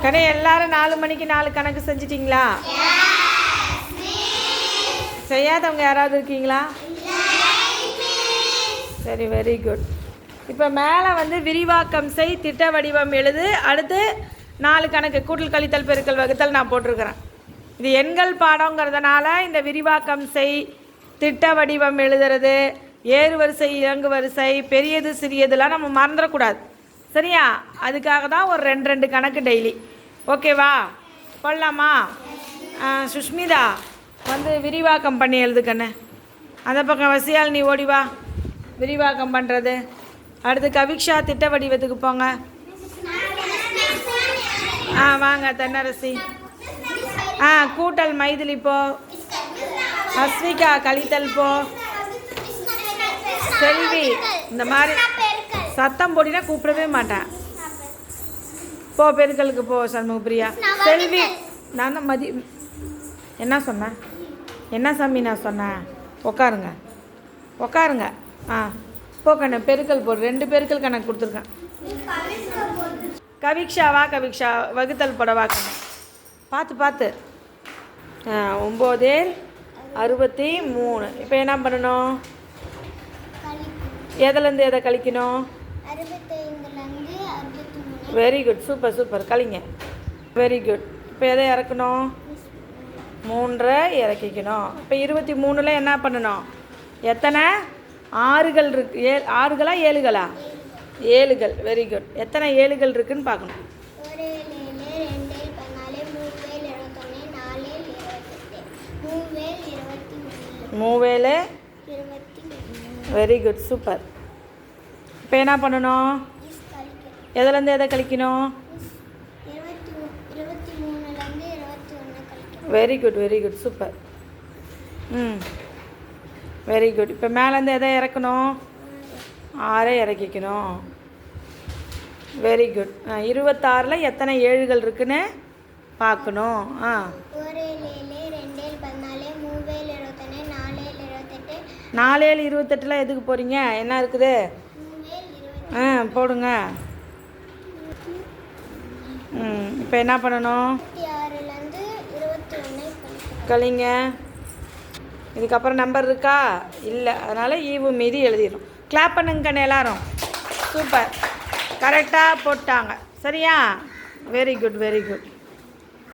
கண்ணே எல்லாரும் 4 மணிக்கு 4 கணக்கு செஞ்சிட்டிங்களா? செய்யாதவங்க யாராவது இருக்கீங்களா? சரி, வெரி குட். இப்போ மேலே வந்து விரிவாக்கம் செய், திட்ட வடிவம் எழுது, அடுத்து 4 கணக்கு கூட்டல் கழித்தல் பெருக்கல் வகுத்தல் நான் போட்டிருக்கிறேன். இது எண்கள் பாடங்கிறதுனால இந்த விரிவாக்கம் செய், திட்ட வடிவம் எழுதுறது, ஏறு வரிசை இறங்கு வரிசை, பெரியது சிறியதுலாம் நம்ம மறந்துடக்கூடாது. சரியா? அதுக்காக தான் ஒரு 2 கணக்கு டெய்லி. ஓகேவா? போடலாமா? சுஷ்மிதா வந்து விரிவாக்கம் பண்ணி எழுதுக்கண்ணு. அந்த பக்கம் வசியால் நீ ஓடிவா, விரிவாக்கம் பண்ணுறது. அடுத்து கவிக்ஷா திட்ட வடிவத்துக்கு போங்க. வாங்க தென்னரசி. கூட்டல் மைதிலி போ. அஸ்விகா கழித்தல் போ. செல்வி இந்த மாதிரி சத்தம் போடினா கூப்பிடவே மாட்டேன். போ பெருக்களுக்கு போ. சண்முகப்பிரியா. செல்வி நான் தான் மதி என்ன சொன்னேன்? என்ன சாமி நான் சொன்னேன்? உட்காருங்க உட்காருங்க. போ கண்ணு பெருக்கல் போடு. 2 பெருக்கல் கணக்கு கொடுத்துருக்கேன். கவிக்ஷாவா? கவிக்ஷா வகுத்தல் போடவா கண்ணு? பார்த்து 9 63. இப்போ என்ன பண்ணணும்? எதுலேருந்து எதை கழிக்கணும்? வெரி குட், சூப்பர் கழிங்க. Very good. இப்போ எதை இறக்கணும்? 3 இறக்கிக்கணும். இப்போ 23ல் என்ன பண்ணணும்? எத்தனை 6கள் இருக்கு? 6களா 7களா? 7கள். Very good. எத்தனை 7கள் இருக்குன்னு பார்க்கணும். 3 வெரி குட், சூப்பர். இப்போ என்ன பண்ணணும்? எதுலேருந்து எதை கழிக்கணும்? Very good super. Very good. இப்போ மேலேருந்து எதை இறக்கணும்? 6 இறக்கிக்கணும். Very good. 26ல் எத்தனை 7கள் இருக்குன்னு பார்க்கணும். 4 7 28ல் எதுக்கு போகிறீங்க? என்ன இருக்குது? போடுங்க. இப்போ என்ன பண்ணணும்? கழிங்க. இதுக்கப்புறம் நம்பர் இருக்கா? இல்லை. அதனால் ஈவு மீதி எழுதிடணும். கிளாப் பண்ணுங்கண்ணே எல்லாரும். சூப்பர், கரெக்டாக போட்டாங்க. சரியா? Very good.